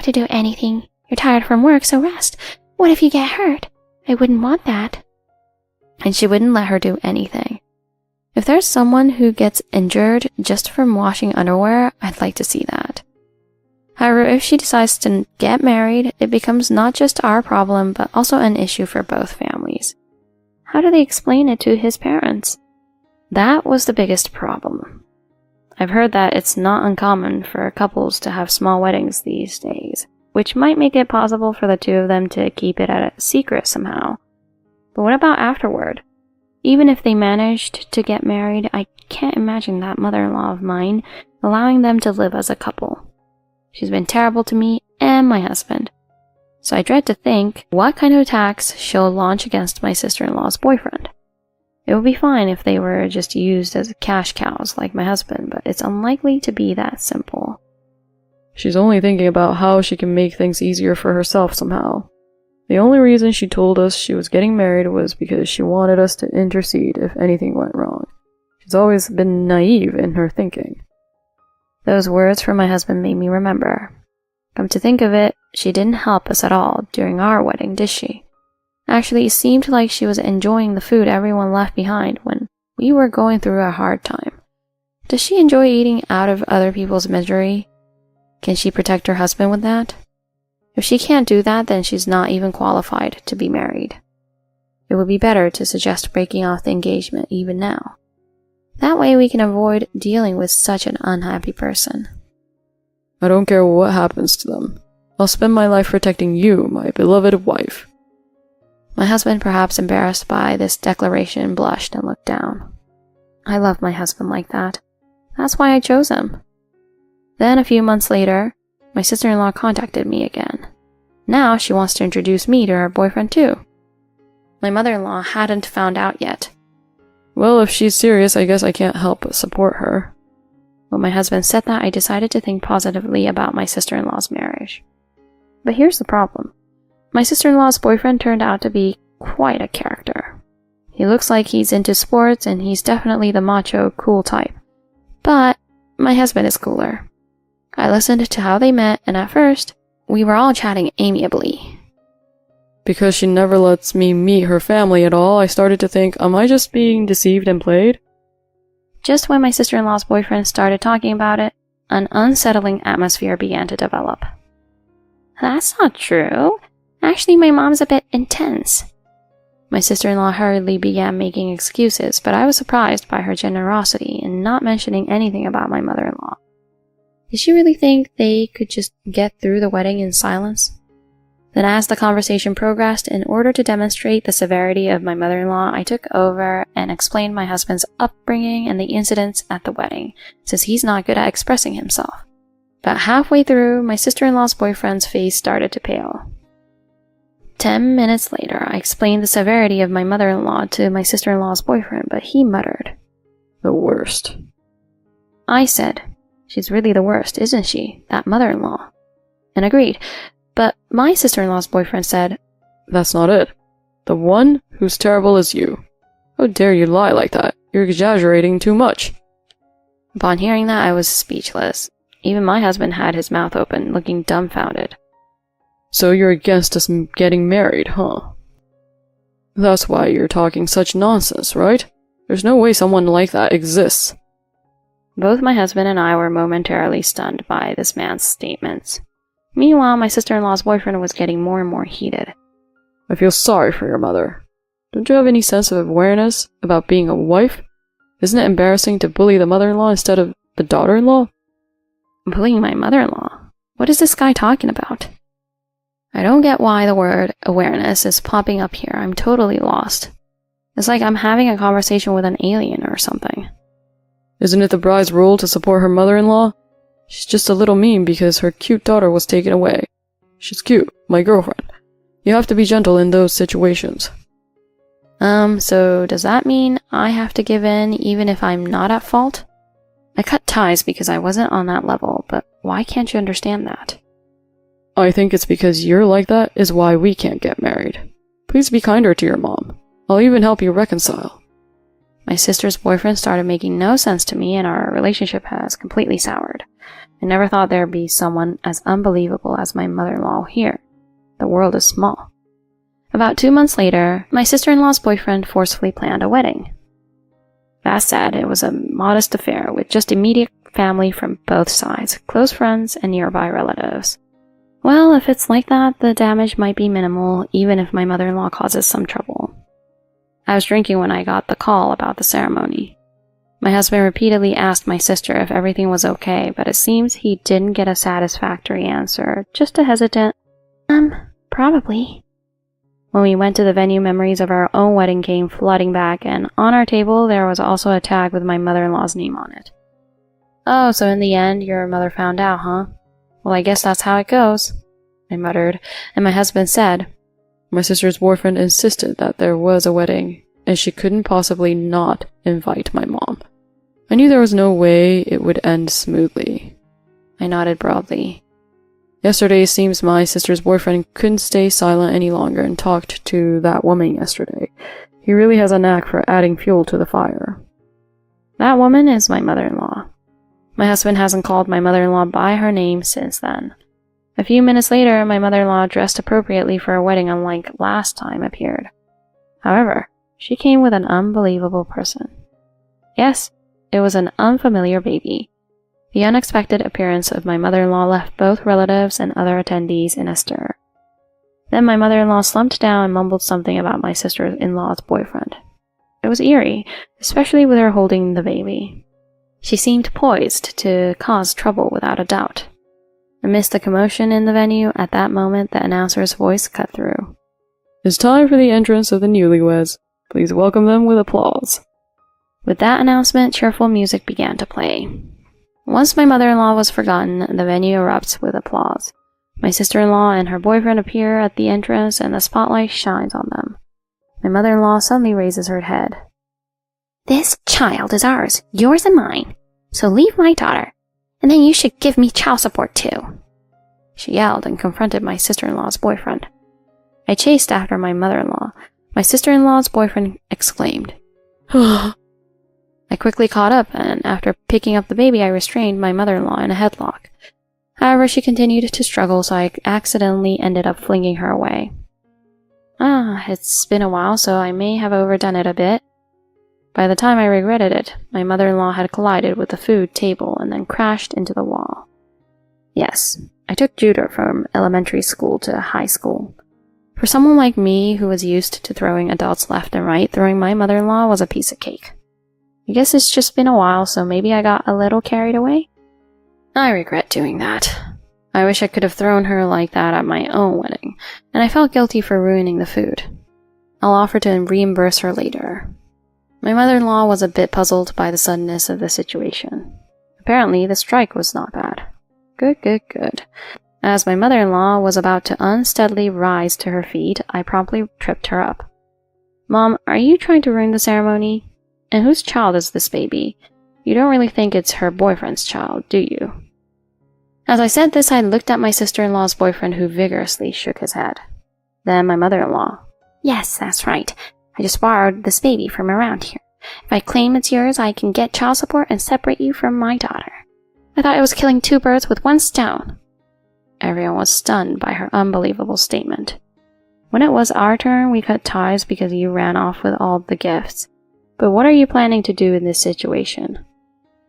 have to do anything. You're tired from work, so rest. What if you get hurt? I wouldn't want that. And she wouldn't let her do anything. If there's someone who gets injured just from washing underwear, I'd like to see that. However, if she decides to get married, it becomes not just our problem, but also an issue for both families. How do they explain it to his parents? That was the biggest problem. I've heard that it's not uncommon for couples to have small weddings these days, which might make it possible for the two of them to keep it a secret somehow. But what about afterward? Even if they managed to get married, I can't imagine that mother-in-law of mine allowing them to live as a couple. She's been terrible to me and my husband. So I dread to think what kind of attacks she'll launch against my sister-in-law's boyfriend. It would be fine if they were just used as cash cows like my husband, but it's unlikely to be that simple. She's only thinking about how she can make things easier for herself somehow. The only reason she told us she was getting married was because she wanted us to intercede if anything went wrong. She's always been naive in her thinking. Those words from my husband made me remember. Come to think of it, she didn't help us at all during our wedding, did she? Actually, it seemed like she was enjoying the food everyone left behind when we were going through a hard time. Does she enjoy eating out of other people's misery? Can she protect her husband with that? If she can't do that, then she's not even qualified to be married. It would be better to suggest breaking off the engagement even now. That way we can avoid dealing with such an unhappy person. I don't care what happens to them. I'll spend my life protecting you, my beloved wife. My husband, perhaps embarrassed by this declaration, blushed and looked down. I love my husband like that. That's why I chose him. Then a few months later, my sister-in-law contacted me again. Now she wants to introduce me to her boyfriend too. My mother-in-law hadn't found out yet. Well, if she's serious, I guess I can't help but support her. When my husband said that, I decided to think positively about my sister-in-law's marriage. But here's the problem. My sister-in-law's boyfriend turned out to be quite a character. He looks like he's into sports and he's definitely the macho, cool type. But my husband is cooler. I listened to how they met, and at first, we were all chatting amiably. Because she never lets me meet her family at all, I started to think, am I just being deceived and played? Just when my sister-in-law's boyfriend started talking about it, an unsettling atmosphere began to develop. That's not true. Actually, my mom's a bit intense. My sister-in-law hurriedly began making excuses, but I was surprised by her generosity in not mentioning anything about my mother-in-law. Did she really think they could just get through the wedding in silence? Then as the conversation progressed, in order to demonstrate the severity of my mother-in-law, I took over and explained my husband's upbringing and the incidents at the wedding, since he's not good at expressing himself. About halfway through, my sister-in-law's boyfriend's face started to pale. 10 minutes later, I explained the severity of my mother-in-law to my sister-in-law's boyfriend, but he muttered, "The worst." I said, "She's really the worst, isn't she, that mother-in-law?" And agreed. But my sister-in-law's boyfriend said, "That's not it. The one who's terrible is you. How dare you lie like that? You're exaggerating too much." Upon hearing that, I was speechless. Even my husband had his mouth open, looking dumbfounded. "So you're against us getting married, huh? That's why you're talking such nonsense, right? There's no way someone like that exists." Both my husband and I were momentarily stunned by this man's statements. Meanwhile, my sister-in-law's boyfriend was getting more and more heated. "I feel sorry for your mother. Don't you have any sense of awareness about being a wife? Isn't it embarrassing to bully the mother-in-law instead of the daughter-in-law?" Bullying my mother-in-law? What is this guy talking about? I don't get why the word awareness is popping up here. I'm totally lost. It's like I'm having a conversation with an alien or something. Isn't it the bride's role to support her mother-in-law? She's just a little mean because her cute daughter was taken away. She's cute, my girlfriend. You have to be gentle in those situations. So does that mean I have to give in even if I'm not at fault? I cut ties because I wasn't on that level, but why can't you understand that? I think it's because you're like that is why we can't get married. Please be kinder to your mom. I'll even help you reconcile. My sister's boyfriend started making no sense to me, and our relationship has completely soured. I never thought there'd be someone as unbelievable as my mother-in-law here. The world is small. About 2 months later, my sister-in-law's boyfriend forcefully planned a wedding. That said, it was a modest affair with just immediate family from both sides, close friends, and nearby relatives. Well, if it's like that, the damage might be minimal, even if my mother-in-law causes some trouble. I was drinking when I got the call about the ceremony. My husband repeatedly asked my sister if everything was okay, but it seems he didn't get a satisfactory answer, just a hesitant, probably. When we went to the venue, memories of our own wedding came flooding back, and on our table there was also a tag with my mother-in-law's name on it. "Oh, so in the end, your mother found out, huh? Well, I guess that's how it goes," I muttered, and my husband said, My sister's boyfriend insisted that there was a wedding, and she couldn't possibly not invite my mom. I knew there was no way it would end smoothly. I nodded broadly. Yesterday, it seems my sister's boyfriend couldn't stay silent any longer and talked to that woman yesterday. He really has a knack for adding fuel to the fire. That woman is my mother-in-law. My husband hasn't called my mother-in-law by her name since then. A few minutes later, my mother-in-law, dressed appropriately for a wedding unlike last time, appeared. However, she came with an unbelievable person. Yes, it was an unfamiliar baby. The unexpected appearance of my mother-in-law left both relatives and other attendees in a stir. Then my mother-in-law slumped down and mumbled something about my sister-in-law's boyfriend. It was eerie, especially with her holding the baby. She seemed poised to cause trouble without a doubt. Amidst the commotion in the venue, at that moment the announcer's voice cut through. It's time for the entrance of the newlyweds. Please welcome them with applause. With that announcement, cheerful music began to play. Once my mother-in-law was forgotten, the venue erupts with applause. My sister-in-law and her boyfriend appear at the entrance, and the spotlight shines on them. My mother-in-law suddenly raises her head. "This child is ours, yours and mine. So leave my daughter, and then you should give me child support too," she yelled and confronted my sister-in-law's boyfriend. I chased after my mother-in-law. My sister-in-law's boyfriend exclaimed. I quickly caught up, and after picking up the baby, I restrained my mother-in-law in a headlock. However, she continued to struggle, so I accidentally ended up flinging her away. It's been a while, so I may have overdone it a bit. By the time I regretted it, my mother-in-law had collided with the food table and then crashed into the wall. Yes, I took judo from elementary school to high school. For someone like me who was used to throwing adults left and right, throwing my mother-in-law was a piece of cake. I guess it's just been a while, so maybe I got a little carried away? I regret doing that. I wish I could have thrown her like that at my own wedding, and I felt guilty for ruining the food. I'll offer to reimburse her later. My mother-in-law was a bit puzzled by the suddenness of the situation. Apparently, the strike was not bad. Good. As my mother-in-law was about to unsteadily rise to her feet, I promptly tripped her up. "Mom, are you trying to ruin the ceremony? And whose child is this baby? You don't really think it's her boyfriend's child, do you?" As I said this, I looked at my sister-in-law's boyfriend, who vigorously shook his head. Then my mother-in-law. "Yes, that's right. I just borrowed this baby from around here. If I claim it's yours, I can get child support and separate you from my daughter. I thought I was killing two birds with one stone." Everyone was stunned by her unbelievable statement. When it was our turn, we cut ties because you ran off with all the gifts. But what are you planning to do in this situation?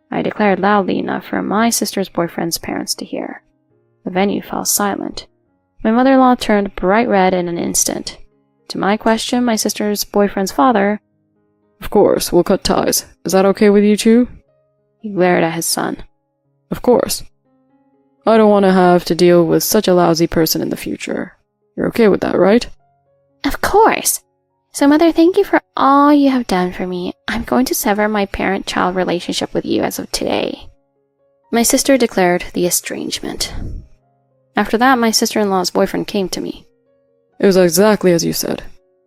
I declared loudly enough for my sister's boyfriend's parents to hear. The venue fell silent. My mother-in-law turned bright red in an instant. To my question, my sister's boyfriend's father, Of course, we'll cut ties. Is that okay with you two? He glared at his son. Of course. I don't want to have to deal with such a lousy person in the future. You're okay with that, right? Of course. So, Mother, thank you for all you have done for me. I'm going to sever my parent-child relationship with you as of today. My sister declared the estrangement. After that, my sister-in-law's boyfriend came to me. It was exactly as you said.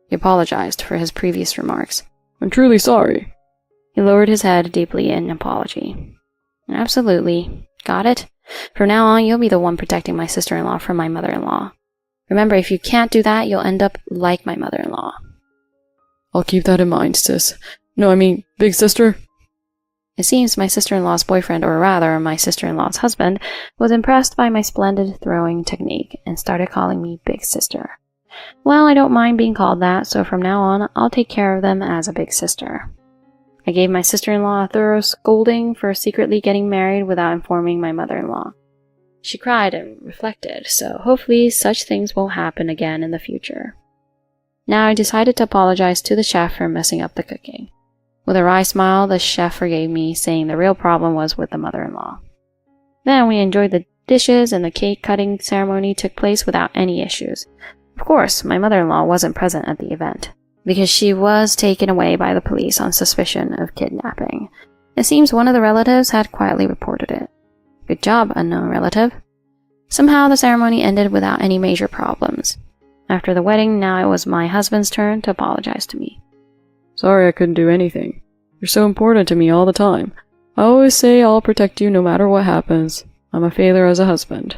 He apologized for his previous remarks. I'm truly sorry. He lowered his head deeply in apology. Absolutely. Got it? From now on, you'll be the one protecting my sister-in-law from my mother-in-law. Remember, if you can't do that, you'll end up like my mother-in-law. I'll keep that in mind, sis. No, I mean, big sister? It seems my sister-in-law's boyfriend, or rather, my sister-in-law's husband, was impressed by my splendid throwing technique and started calling me Big Sister. Well, I don't mind being called that, so from now on, I'll take care of them as a big sister. I gave my sister-in-law a thorough scolding for secretly getting married without informing my mother-in-law. She cried and reflected, so hopefully such things won't happen again in the future. Now I decided to apologize to the chef for messing up the cooking. With a wry smile, the chef forgave me, saying the real problem was with the mother-in-law. Then we enjoyed the dishes and the cake cutting ceremony took place without any issues. Of course, my mother-in-law wasn't present at the event, because she was taken away by the police on suspicion of kidnapping. It seems one of the relatives had quietly reported it. Good job, unknown relative. Somehow the ceremony ended without any major problems. After the wedding, now it was my husband's turn to apologize to me. Sorry I couldn't do anything. You're so important to me all the time. I always say I'll protect you no matter what happens. I'm a failure as a husband.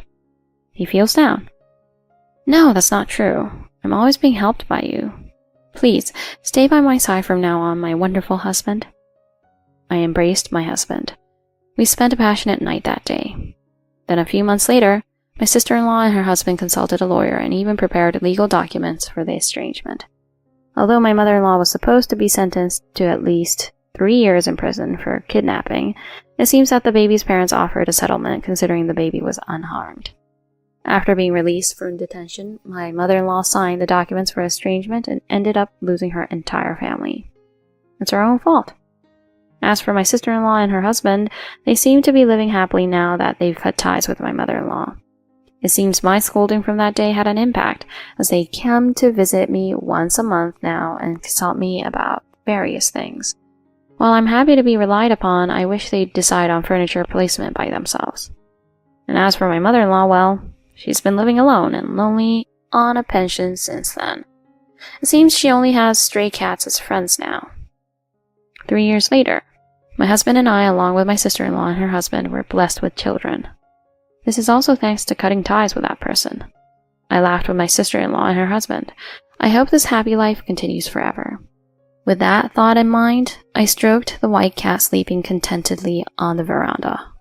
He feels down. No, that's not true. I'm always being helped by you. Please, stay by my side from now on, my wonderful husband. I embraced my husband. We spent a passionate night that day. Then a few months later, my sister-in-law and her husband consulted a lawyer and even prepared legal documents for the estrangement. Although my mother-in-law was supposed to be sentenced to at least 3 years in prison for kidnapping, it seems that the baby's parents offered a settlement considering the baby was unharmed. After being released from detention, my mother-in-law signed the documents for estrangement and ended up losing her entire family. It's her own fault. As for my sister-in-law and her husband, they seem to be living happily now that they've cut ties with my mother-in-law. It seems my scolding from that day had an impact, as they come to visit me once a month now and consult me about various things. While I'm happy to be relied upon, I wish they'd decide on furniture placement by themselves. And as for my mother-in-law, well, she's been living alone and lonely on a pension since then. It seems she only has stray cats as friends now. 3 years later, my husband and I, along with my sister-in-law and her husband, were blessed with children. This is also thanks to cutting ties with that person. I laughed with my sister-in-law and her husband. I hope this happy life continues forever. With that thought in mind, I stroked the white cat sleeping contentedly on the veranda.